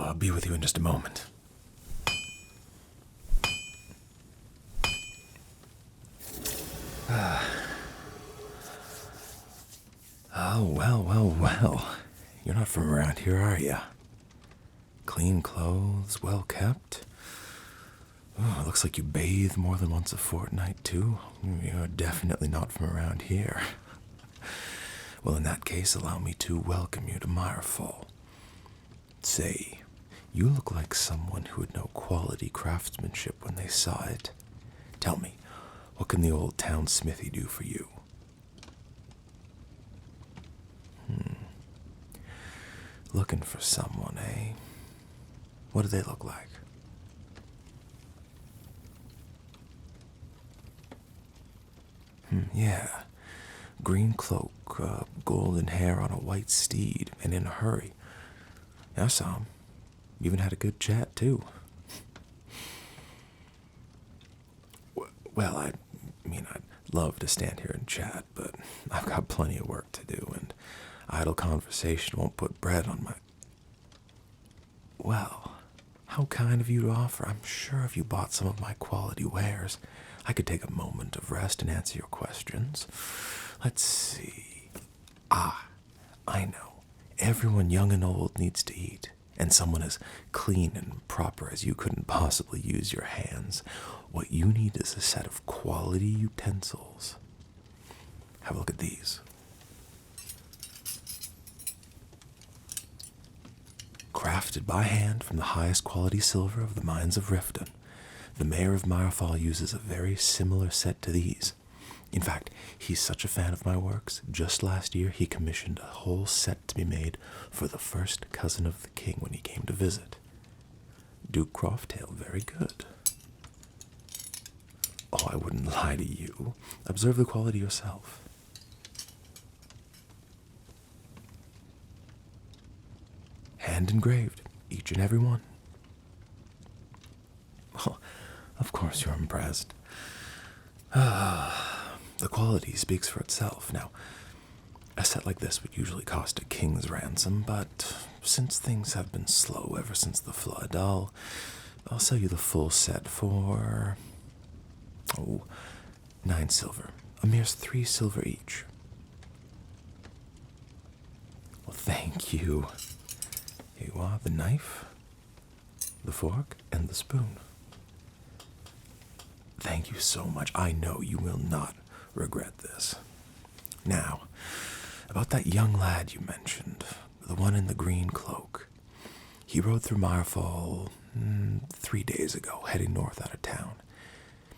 I'll be with you in just a moment. Oh, well. You're not from around here, are you? Clean clothes, well kept. Oh, looks like you bathe more than once a fortnight, too. You're definitely not from around here. Well, in that case, allow me to welcome you to Mirefall. Say, you look like someone who would know quality craftsmanship when they saw it. Tell me, what can the old town smithy do for you? Looking for someone, eh? What do they look like? Yeah. Green cloak, golden hair on a white steed, and in a hurry. I saw him. Even had a good chat, too. Well, I'd love to stand here and chat, but I've got plenty of work to do, and idle conversation won't put bread on my... Well, how kind of you to offer. I'm sure if you bought some of my quality wares, I could take a moment of rest and answer your questions. Let's see. I know. Everyone young and old needs to eat, and someone as clean and proper as you couldn't possibly use your hands. What you need is a set of quality utensils. Have a look at these. Crafted by hand from the highest quality silver of the mines of Riften, the mayor of Mirefall uses a very similar set to these. In fact, he's such a fan of my works, just last year he commissioned a whole set to be made for the first cousin of the king when he came to visit. Duke Croftail, very good. Oh, I wouldn't lie to you. Observe the quality yourself. Hand engraved, each and every one. Well, of course you're impressed. The quality speaks for itself. Now, a set like this would usually cost a king's ransom, but since things have been slow ever since the flood, I'll sell you the full set for 9 silver. A mere 3 silver each. Well, thank you. Here you are, the knife, the fork, and the spoon. Thank you so much. I know you will not regret this. Now, about that young lad you mentioned, the one in the green cloak. He rode through Mirefall 3 days ago, heading north out of town.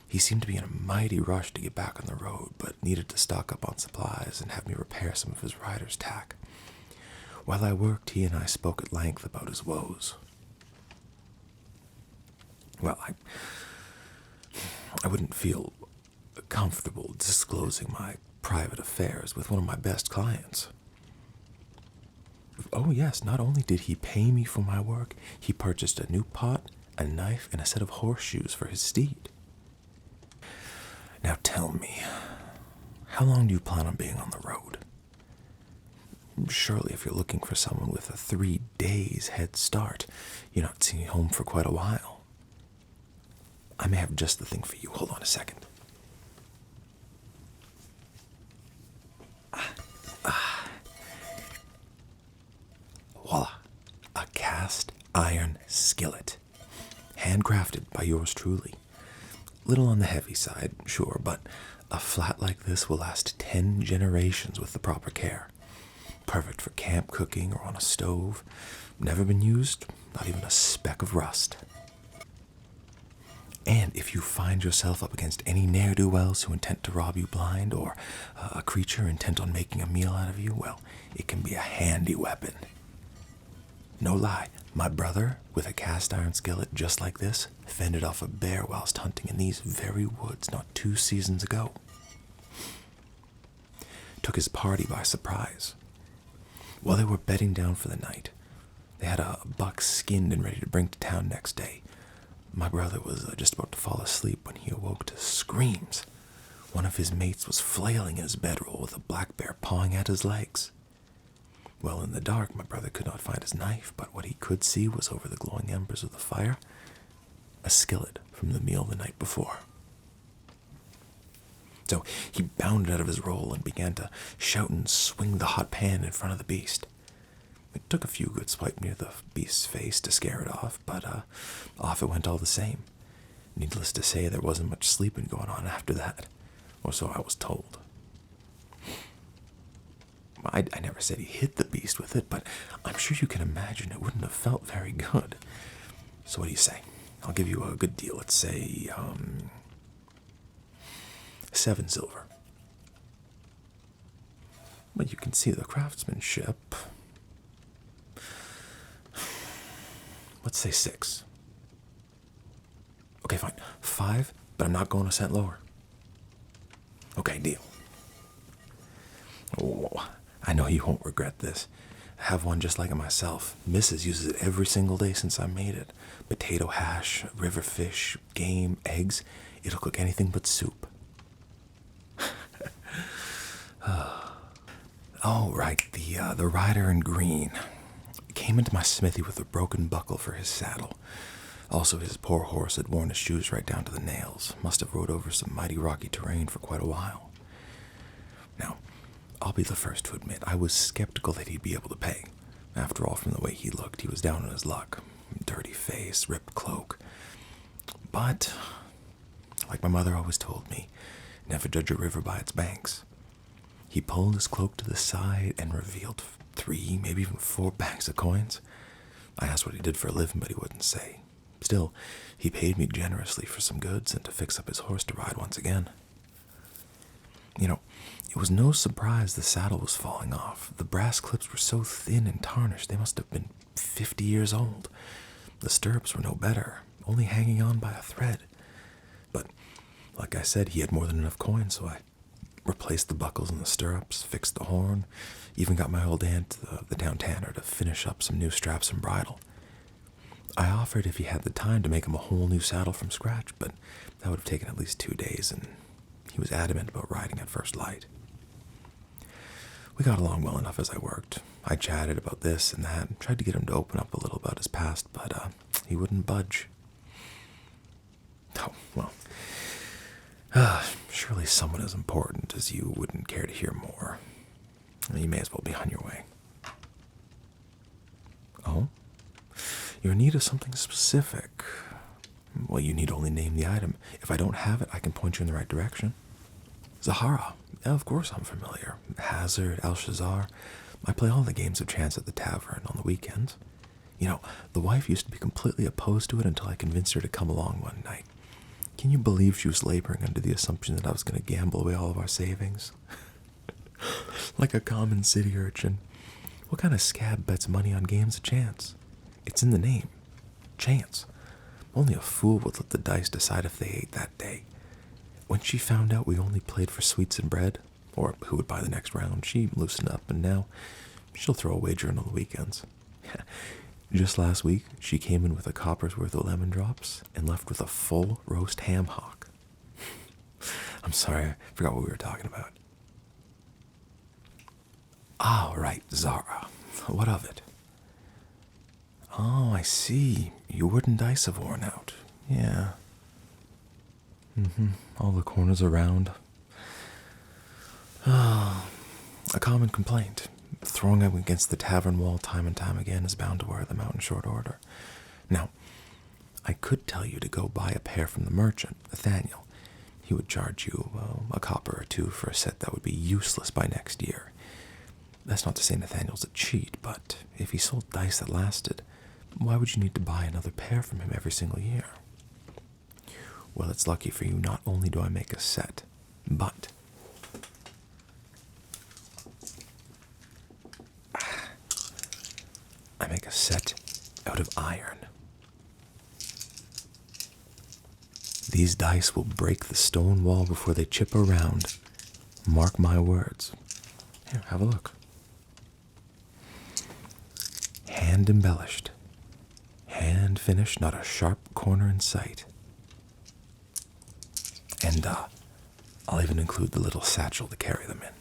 He seemed to be in a mighty rush to get back on the road, but needed to stock up on supplies and have me repair some of his rider's tack. While I worked, he and I spoke at length about his woes. Well, I wouldn't feel comfortable disclosing my private affairs with one of my best clients. Oh yes, not only did he pay me for my work, he purchased a new pot, a knife, and a set of horseshoes for his steed. Now tell me, how long do you plan on being on the road? Surely if you're looking for someone with a 3 days head start, you're not seeing home for quite a while. I may have just the thing for you. Hold on a second. Voila. A cast iron skillet. Handcrafted by yours truly. Little on the heavy side, sure, but a flat like this will last 10 generations with the proper care. Perfect for camp cooking or on a stove. Never been used, not even a speck of rust. And if you find yourself up against any ne'er-do-wells who intend to rob you blind, or a creature intent on making a meal out of you, well, it can be a handy weapon. No lie, my brother, with a cast iron skillet just like this, fended off a bear whilst hunting in these very woods not 2 seasons ago. Took his party by surprise. While they were bedding down for the night, they had a buck skinned and ready to bring to town next day. My brother was just about to fall asleep when he awoke to screams. One of his mates was flailing in his bedroll with a black bear pawing at his legs. Well, in the dark, my brother could not find his knife, but what he could see was over the glowing embers of the fire, a skillet from the meal the night before. So he bounded out of his roll and began to shout and swing the hot pan in front of the beast. It took a few good swipes near the beast's face to scare it off, but off it went all the same. Needless to say, there wasn't much sleeping going on after that, or so I was told. I never said he hit the beast with it, but I'm sure you can imagine it wouldn't have felt very good. So what do you say? I'll give you a good deal. Let's say, 7 silver. Well, you can see the craftsmanship. Let's say 6. Okay, fine. 5, but I'm not going a cent lower. Okay, deal. Oh, I know you won't regret this. I have one just like it myself. Mrs. uses it every single day since I made it. Potato hash, river fish, game, eggs. It'll cook anything but soup. Oh, right, the rider in green came into my smithy with a broken buckle for his saddle. Also, his poor horse had worn his shoes right down to the nails. Must have rode over some mighty rocky terrain for quite a while. Now, I'll be the first to admit I was skeptical that he'd be able to pay. After all, from the way he looked, he was down on his luck. Dirty face, ripped cloak. But, like my mother always told me, never judge a river by its banks. He pulled his cloak to the side and revealed 3, maybe even 4 bags of coins. I asked what he did for a living, but he wouldn't say. Still, he paid me generously for some goods and to fix up his horse to ride once again. You know, it was no surprise the saddle was falling off. The brass clips were so thin and tarnished they must have been 50 years old. The stirrups were no better, only hanging on by a thread. But, like I said, he had more than enough coins, so I replaced the buckles in the stirrups, fixed the horn, even got my old aunt, the town tanner, to finish up some new straps and bridle. I offered if he had the time to make him a whole new saddle from scratch, but that would have taken at least 2 days, and he was adamant about riding at first light. We got along well enough as I worked. I chatted about this and that, and tried to get him to open up a little about his past, but he wouldn't budge. Oh, well, surely someone as important as you wouldn't care to hear more. You may as well be on your way. Oh? You're in need of something specific. Well, you need only name the item. If I don't have it, I can point you in the right direction. Zahara. Yeah, of course I'm familiar. Hazard, Al-Shazar. I play all the games of chance at the tavern on the weekends. You know, the wife used to be completely opposed to it until I convinced her to come along one night. Can you believe she was laboring under the assumption that I was going to gamble away all of our savings? Like a common city urchin. What kind of scab bets money on games of chance? It's in the name. Chance. Only a fool would let the dice decide if they ate that day. When she found out we only played for sweets and bread, or who would buy the next round, she loosened up, and now she'll throw a wager in on the weekends. Just last week, she came in with a copper's worth of lemon drops and left with a full roast ham hock. I'm sorry, I forgot what we were talking about. Ah, right, Zara. What of it? Oh, I see. Your wooden dice have worn out. Yeah. All the corners around. A common complaint. Throwing them against the tavern wall time and time again is bound to wear them out in short order. Now, I could tell you to go buy a pair from the merchant, Nathaniel. He would charge you a copper or 2 for a set that would be useless by next year. That's not to say Nathaniel's a cheat, but if he sold dice that lasted, why would you need to buy another pair from him every single year? Well, it's lucky for you, not only do I make a set, but I make a set out of iron. These dice will break the stone wall before they chip around. Mark my words. Here, have a look. Hand embellished. Hand finished, not a sharp corner in sight. And I'll even include the little satchel to carry them in.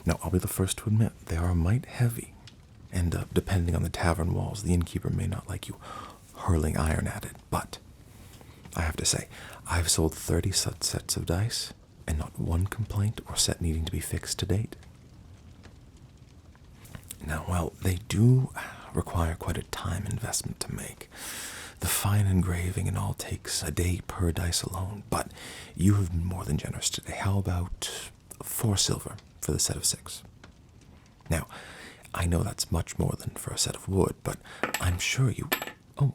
Now, I'll be the first to admit, they are a mite heavy, and depending on the tavern walls, the innkeeper may not like you hurling iron at it, but I have to say, I've sold 30 such sets of dice, and not one complaint or set needing to be fixed to date. Now, well, they do require quite a time investment to make. The fine engraving and all takes a day per dice alone, but you have been more than generous today. How about 4 silver for the set of 6? Now, I know that's much more than for a set of wood, but I'm sure you... Oh,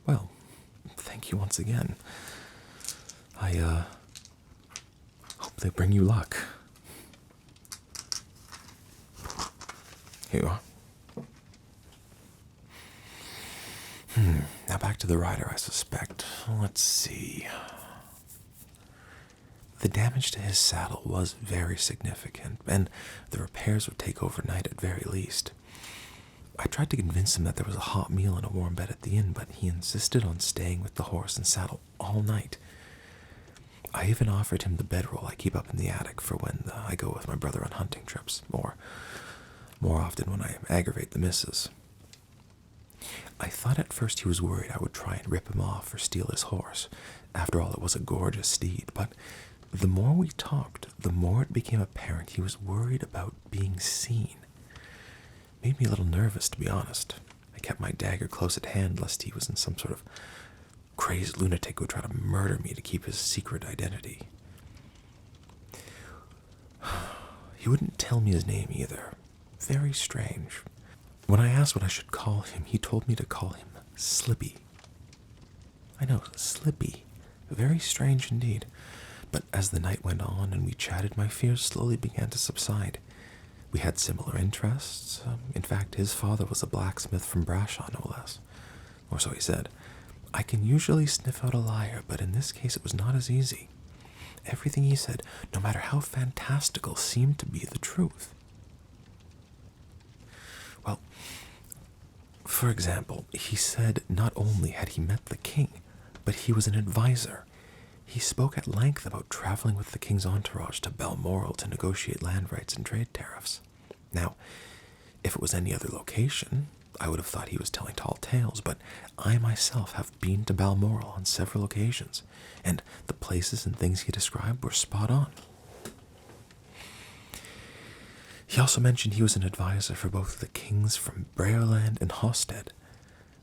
well, thank you once again. I hope they bring you luck. Here you are. Now back to the rider, I suspect. Let's see. The damage to his saddle was very significant, and the repairs would take overnight at very least. I tried to convince him that there was a hot meal and a warm bed at the inn, but he insisted on staying with the horse and saddle all night. I even offered him the bedroll I keep up in the attic for when I go with my brother on hunting trips, or more often when I aggravate the missus. I thought at first he was worried I would try and rip him off or steal his horse. After all, it was a gorgeous steed, but the more we talked, the more it became apparent he was worried about being seen. Made me a little nervous, to be honest. I kept my dagger close at hand lest he was in some sort of crazed lunatic who would try to murder me to keep his secret identity. He wouldn't tell me his name either. Very strange. When I asked what I should call him, he told me to call him Slippy. I know, Slippy. Very strange indeed. But as the night went on and we chatted, my fears slowly began to subside. We had similar interests. In fact, his father was a blacksmith from Brashaw, no less. Or so he said. I can usually sniff out a liar, but in this case it was not as easy. Everything he said, no matter how fantastical, seemed to be the truth. Well, for example, he said not only had he met the king, but he was an advisor. He spoke at length about traveling with the king's entourage to Balmoral to negotiate land rights and trade tariffs. Now, if it was any other location, I would have thought he was telling tall tales, but I myself have been to Balmoral on several occasions, and the places and things he described were spot on. He also mentioned he was an advisor for both the kings from Brereland and Hosted.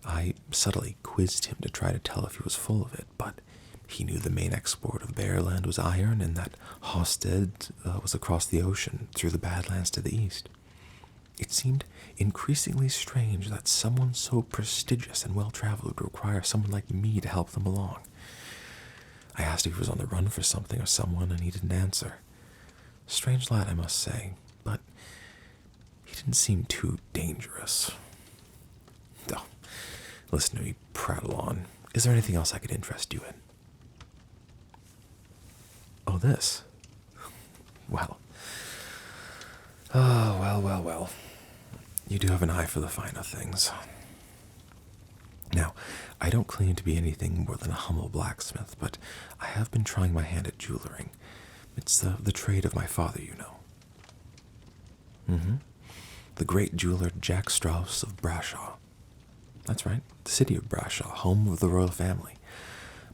I subtly quizzed him to try to tell if he was full of it, but he knew the main export of Brereland was iron and that Hosted was across the ocean through the Badlands to the east. It seemed increasingly strange that someone so prestigious and well-traveled would require someone like me to help them along. I asked if he was on the run for something or someone, and he didn't answer. Strange lad, I must say, but he didn't seem too dangerous. Oh, listen to me prattle on. Is there anything else I could interest you in? Oh, this? Well. Oh, well. You do have an eye for the finer things. Now, I don't claim to be anything more than a humble blacksmith, but I have been trying my hand at jewelering. It's the trade of my father, you know. The great jeweler Jack Strauss of Brashaw. That's right, the city of Brashaw, home of the royal family.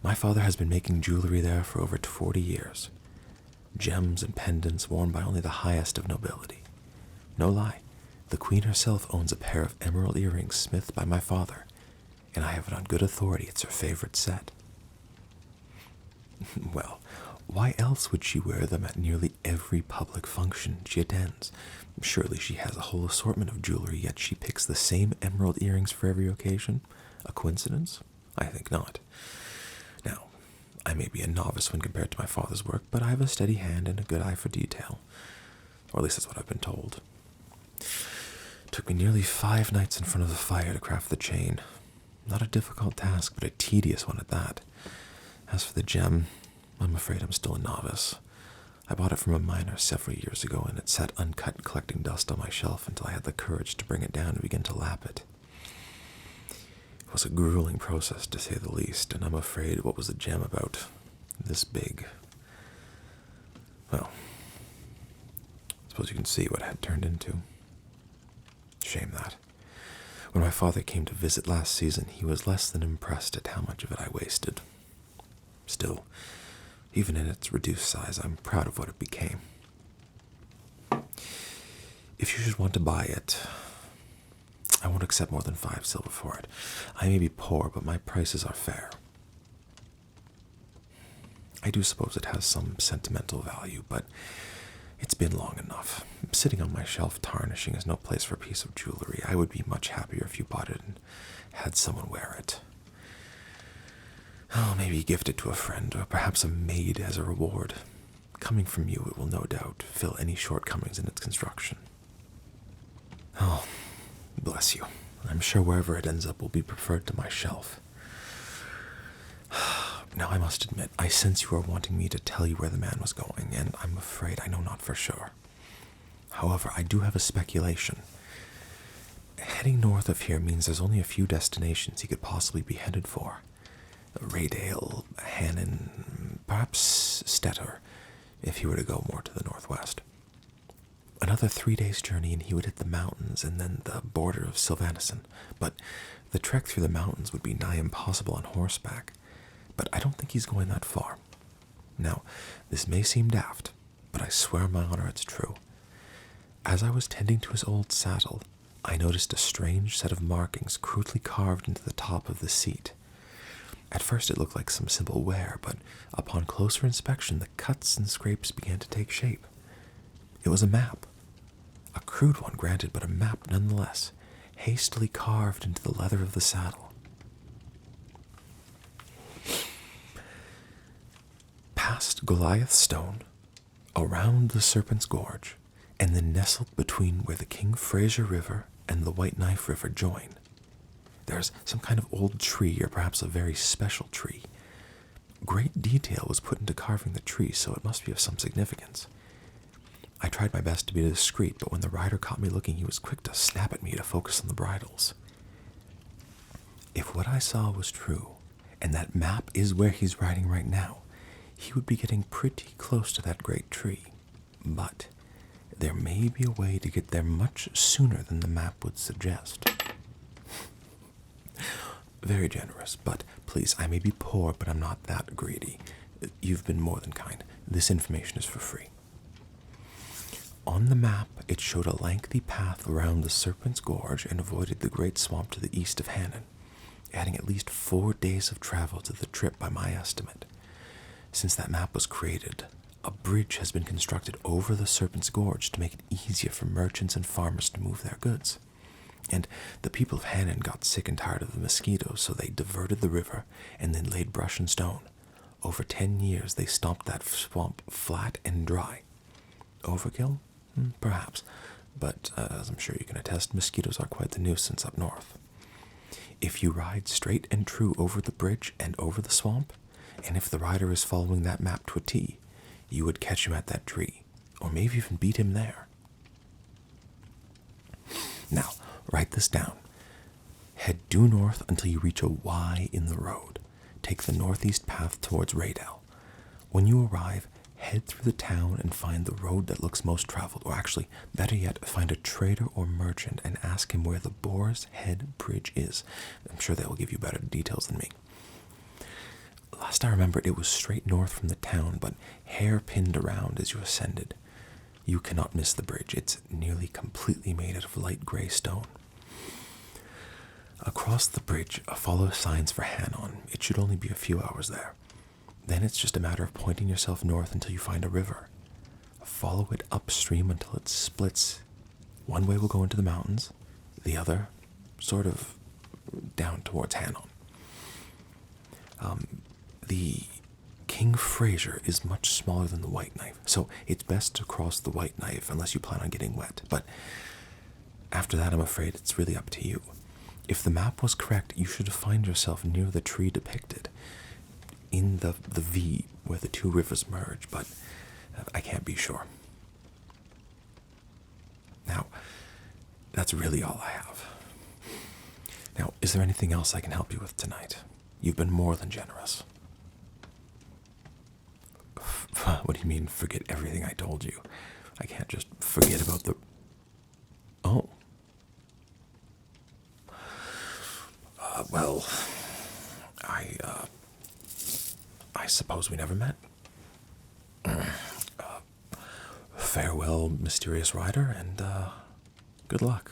My father has been making jewelry there for over 40 years. Gems and pendants worn by only the highest of nobility. No lie, the queen herself owns a pair of emerald earrings smithed by my father, and I have it on good authority it's her favorite set. Well, why else would she wear them at nearly every public function she attends? Surely she has a whole assortment of jewelry, yet she picks the same emerald earrings for every occasion? A coincidence? I think not. Now, I may be a novice when compared to my father's work, but I have a steady hand and a good eye for detail. Or at least that's what I've been told. Took me nearly 5 nights in front of the fire to craft the chain. Not a difficult task, but a tedious one at that. As for the gem, I'm afraid I'm still a novice. I bought it from a miner several years ago, and it sat uncut collecting dust on my shelf until I had the courage to bring it down and begin to lap it. It was a grueling process, to say the least, and I'm afraid what was a gem about this big? Well, Suppose you can see what it had turned into. Shame that. When my father came to visit last season, he was less than impressed at how much of it I wasted. Still, even in its reduced size, I'm proud of what it became. If you should want to buy it, I won't accept more than 5 silver for it. I may be poor, but my prices are fair. I do suppose it has some sentimental value, but it's been long enough. Sitting on my shelf tarnishing is no place for a piece of jewelry. I would be much happier if you bought it and had someone wear it. Oh, maybe gift it to a friend, or perhaps a maid as a reward. Coming from you, it will no doubt fill any shortcomings in its construction. Oh, bless you. I'm sure wherever it ends up will be preferred to my shelf. Now, I must admit, I sense you are wanting me to tell you where the man was going, and I'm afraid I know not for sure. However, I do have a speculation. Heading north of here means there's only a few destinations he could possibly be headed for. Raydale, Hannon, perhaps Stetter, if he were to go more to the northwest. Another 3 days' journey and he would hit the mountains and then the border of Sylvanison, but the trek through the mountains would be nigh impossible on horseback. But I don't think he's going that far. Now, this may seem daft, but I swear on my honor it's true. As I was tending to his old saddle, I noticed a strange set of markings crudely carved into the top of the seat. At first it looked like some simple wear, but upon closer inspection the cuts and scrapes began to take shape. It was a map. A crude one, granted, but a map nonetheless, hastily carved into the leather of the saddle. Past Goliath Stone, around the Serpent's Gorge, and then nestled between where the King Fraser River and the White Knife River join. There's some kind of old tree, or perhaps a very special tree. Great detail was put into carving the tree, so it must be of some significance. I tried my best to be discreet, but when the rider caught me looking, he was quick to snap at me to focus on the bridles. If what I saw was true, and that map is where he's riding right now, he would be getting pretty close to that great tree. But there may be a way to get there much sooner than the map would suggest. Very generous, but please, I may be poor, but I'm not that greedy. You've been more than kind. This information is for free. On the map, it showed a lengthy path around the Serpent's Gorge and avoided the great swamp to the east of Hannon, adding at least 4 days of travel to the trip by my estimate. Since that map was created, a bridge has been constructed over the Serpent's Gorge to make it easier for merchants and farmers to move their goods. And the people of Hannon got sick and tired of the mosquitoes, so they diverted the river and then laid brush and stone. Over 10 years, they stomped that swamp flat and dry. Overkill? Perhaps, but as I'm sure you can attest, mosquitoes are quite the nuisance up north. If you ride straight and true over the bridge and over the swamp, and if the rider is following that map to a T, you would catch him at that tree, or maybe even beat him there. Now, write this down. Head due north until you reach a Y in the road. Take the northeast path towards Raydale. When you arrive, head through the town and find the road that looks most traveled, or actually, better yet, find a trader or merchant and ask him where the Boar's Head Bridge is. I'm sure they will give you better details than me. Last I remember, it was straight north from the town, but hair-pinned around as you ascended. You cannot miss the bridge. It's nearly completely made out of light gray stone. Across the bridge, follow signs for Hannon. It should only be a few hours there. Then it's just a matter of pointing yourself north until you find a river. Follow it upstream until it splits. One way will go into the mountains, the other sort of down towards Hannon. The King Fraser is much smaller than the White Knife, so it's best to cross the White Knife unless you plan on getting wet. But after that, I'm afraid it's really up to you. If the map was correct, you should find yourself near the tree depicted, in the V where the two rivers merge, but I can't be sure. Now, that's really all I have. Now, is there anything else I can help you with tonight? You've been more than generous. What do you mean, forget everything I told you? I can't just forget about the... Oh. Well, I suppose we never met. Farewell, mysterious rider, and good luck.